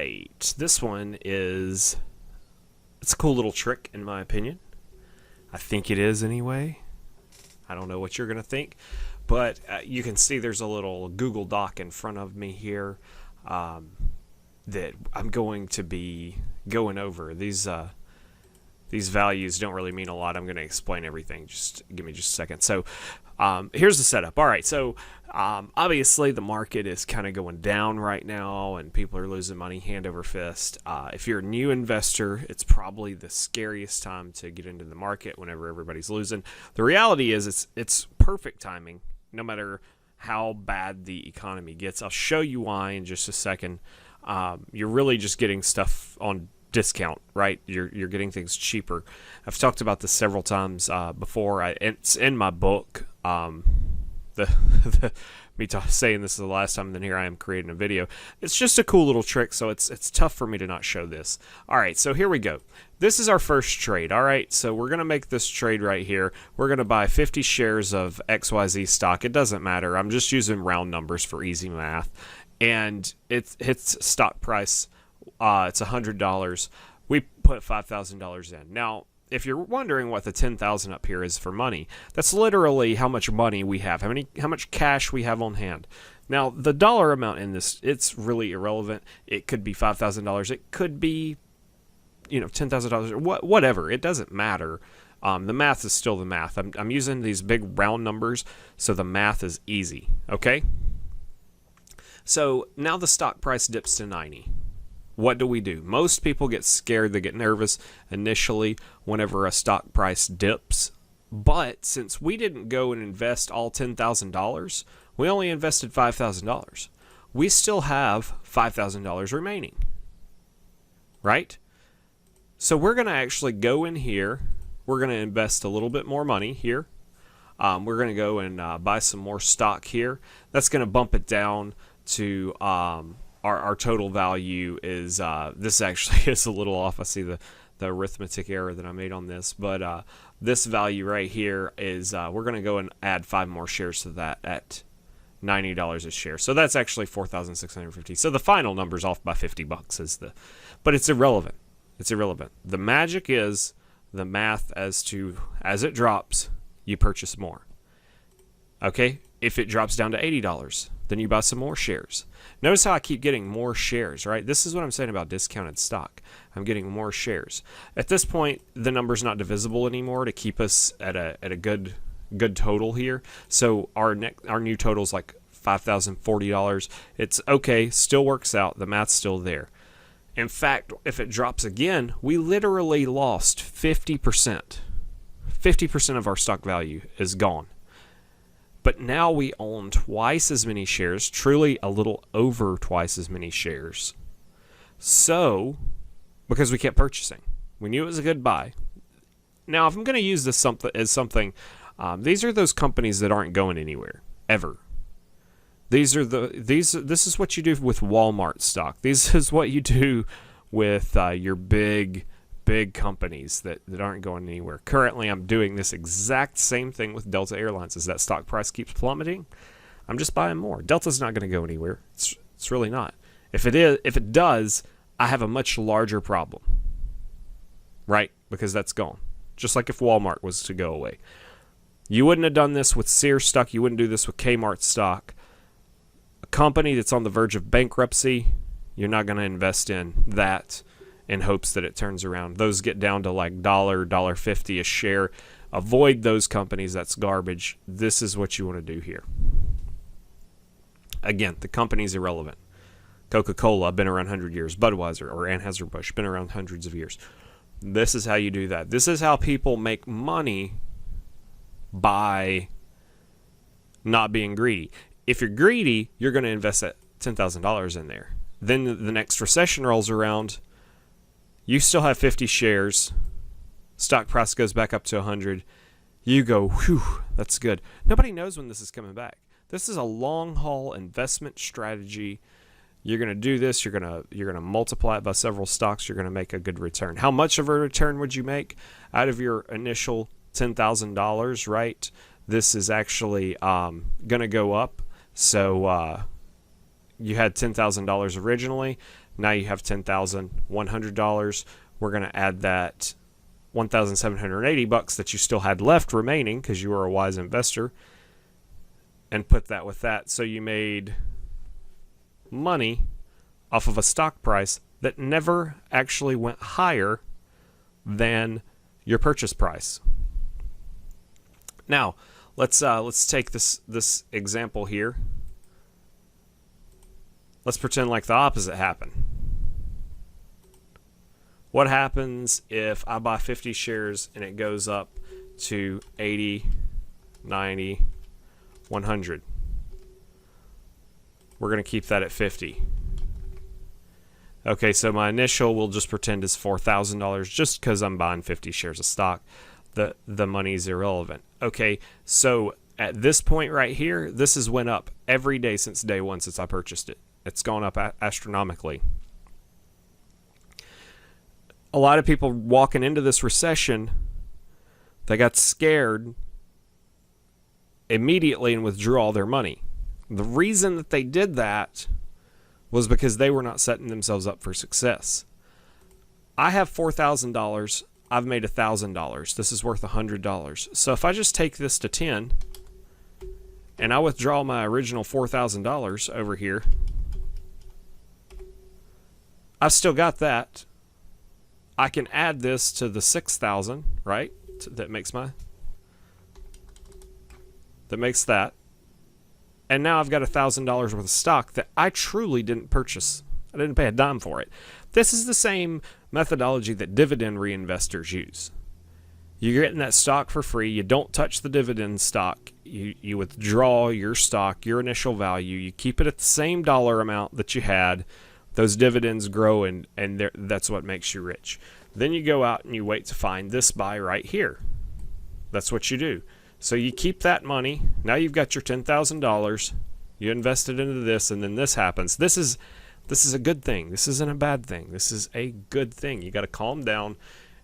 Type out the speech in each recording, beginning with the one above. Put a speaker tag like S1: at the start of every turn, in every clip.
S1: right, this one is, it's a cool little trick in my opinion. I think it is anyway. I don't know what you're gonna think, but you can see there's a little Google Doc in front of me here that I'm going to be going over. These values don't really mean a lot. I'm going to explain everything. Just give me just a second. So here's the setup. All right, so obviously the market is kind of going down right now and people are losing money hand over fist. If you're a new investor, it's probably the scariest time to get into the market whenever everybody's losing. The reality is it's perfect timing no matter how bad the economy gets. I'll show you why in just a second. You're really just getting stuff on discount, right? You're getting things cheaper. I've talked about this several times before. It's in my book. Saying this is the last time, and then here I am creating a video. It's just a cool little trick, so it's tough for me to not show this. All right, so here we go. This is our first trade. All right, so we're gonna make this trade right here. We're gonna buy 50 shares of XYZ stock. It doesn't matter. I'm just using round numbers for easy math, and it hits stock price. It's $100. We put $5,000 in. Now, if you're wondering what the 10,000 up here is for money, that's literally how much money we have, how much cash we have on hand. Now, the dollar amount in this, it's really irrelevant. It could be $5,000. It could be, $10,000 or whatever. It doesn't matter. The math is still the math. I'm using these big round numbers, so the math is easy. Okay. So now the stock price dips to 90. What do? Most people get scared. They get nervous initially whenever a stock price dips. But since we didn't go and invest all $10,000, we only invested $5,000. We still have $5,000 remaining, right? So we're going to actually go in here. We're going to invest a little bit more money here. We're going to go and buy some more stock here. That's going to bump it down to... Our total value is, this actually is a little off. I see the arithmetic error that I made on this, but this value right here is, we're going to go and add 5 more shares to that at $90 a share. So that's actually 4,650. So the final number's off by $50 but it's irrelevant. It's irrelevant. The magic is the math as it drops, you purchase more. Okay? If it drops down to $80, then you buy some more shares. Notice how I keep getting more shares, right? This is what I'm saying about discounted stock. I'm getting more shares. At this point, the number's not divisible anymore to keep us at a good total here. So our new total is like $5,040. It's okay, still works out. The math's still there. In fact, if it drops again, we literally lost 50%. 50% of our stock value is gone. But now we own twice as many shares, truly a little over twice as many shares. So, because we kept purchasing, we knew it was a good buy. Now, if I'm going to use this as something, these are those companies that aren't going anywhere ever. This is what you do with Walmart stock. This is what you do with your big companies that aren't going anywhere. Currently, I'm doing this exact same thing with Delta Airlines. As that stock price keeps plummeting, I'm just buying more. Delta's not going to go anywhere. It's really not. If it does, I have a much larger problem, right? Because that's gone. Just like if Walmart was to go away. You wouldn't have done this with Sears stock. You wouldn't do this with Kmart stock. A company that's on the verge of bankruptcy, you're not going to invest in that in hopes that it turns around. Those get down to like $1.50 a share. Avoid those companies. That's garbage. This is what you want to do here. Again, the company's irrelevant. Coca-Cola, been around 100 years. Budweiser or Anheuser-Busch, been around hundreds of years. This is how you do that. This is how people make money by not being greedy. If you're greedy, you're going to invest that $10,000 in there. Then the next recession rolls around. You still have 50 shares. Stock price goes back up to 100. You go, whew, that's good. Nobody knows when this is coming back. This is a long haul investment strategy. You're going to do this. You're going to multiply it by several stocks. You're going to make a good return. How much of a return would you make out of your initial $10,000? Right. This is actually going to go up. So you had $10,000 originally. Now you have $10,100. We're going to add that $1,780 that you still had left remaining because you were a wise investor, and put that with that. So you made money off of a stock price that never actually went higher than your purchase price. Now, let's take this example here. Let's pretend like the opposite happened. What happens if I buy 50 shares and it goes up to 80, 90, 100? We're going to keep that at 50. Okay, so my initial, we'll just pretend is $4,000 just because I'm buying 50 shares of stock. The money is irrelevant. Okay, so at this point right here, this has went up every day since day one since I purchased it. It's gone up astronomically. A lot of people walking into this recession, they got scared immediately and withdrew all their money. The reason that they did that was because they were not setting themselves up for success. I have $4,000. I've made $1,000. This is worth $100. So if I just take this to 10 and I withdraw my original $4,000 over here, I've still got that. I can add this to the 6,000, right? That makes that. And now I've got $1,000 worth of stock that I truly didn't purchase. I didn't pay a dime for it. This is the same methodology that dividend reinvestors use. You're getting that stock for free. You don't touch the dividend stock. You withdraw your stock, your initial value. You keep it at the same dollar amount that you had. Those dividends grow, and that's what makes you rich. Then you go out and you wait to find this buy right here. That's what you do. So you keep that money. Now you've got your $10,000. You invested into this, and then this happens. This is a good thing. This isn't a bad thing. This is a good thing. You got to calm down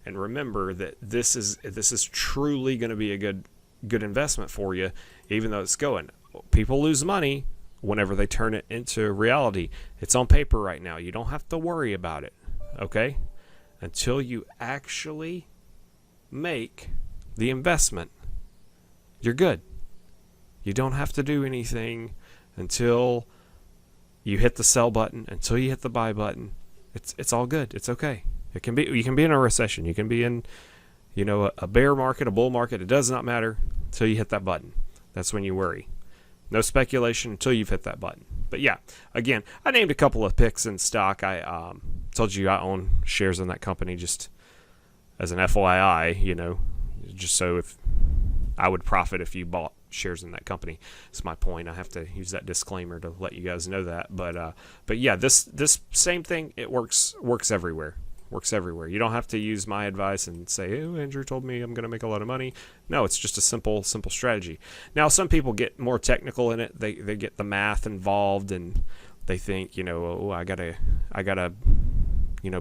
S1: and remember that this is truly going to be a good investment for you, even though it's going. People lose money whenever they turn it into reality. It's on paper right now. You don't have to worry about it, okay? Until you actually make the investment, you're good. You don't have to do anything until you hit the sell button, until you hit the buy button. It's all good. It's okay. You can be in a recession. You can be in, a bear market, a bull market. It does not matter until you hit that button. That's when you worry. No speculation until you've hit that button. But yeah, again, I named a couple of picks in stock. I told you I own shares in that company just as an FYI, just so if I would profit if you bought shares in that company. That's my point. I have to use that disclaimer to let you guys know that. But yeah, this same thing, it works everywhere. Works everywhere. You don't have to use my advice and say, "Oh, Andrew told me I'm going to make a lot of money." No, it's just a simple strategy. Now, some people get more technical in it. They get the math involved and they think, "Oh, I gotta,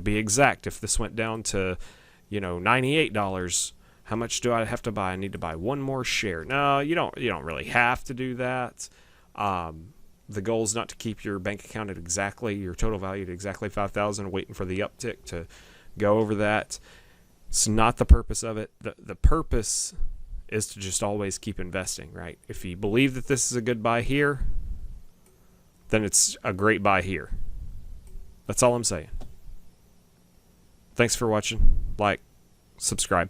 S1: be exact. If this went down to, $98, how much do I have to buy? I need to buy one more share." No, you don't really have to do that. The goal is not to keep your bank account at exactly your total value at exactly $5,000, waiting for the uptick to go over that. It's not the purpose of it. The purpose is to just always keep investing, right? If you believe that this is a good buy here, then it's a great buy here. That's all I'm saying. Thanks for watching. Like, subscribe.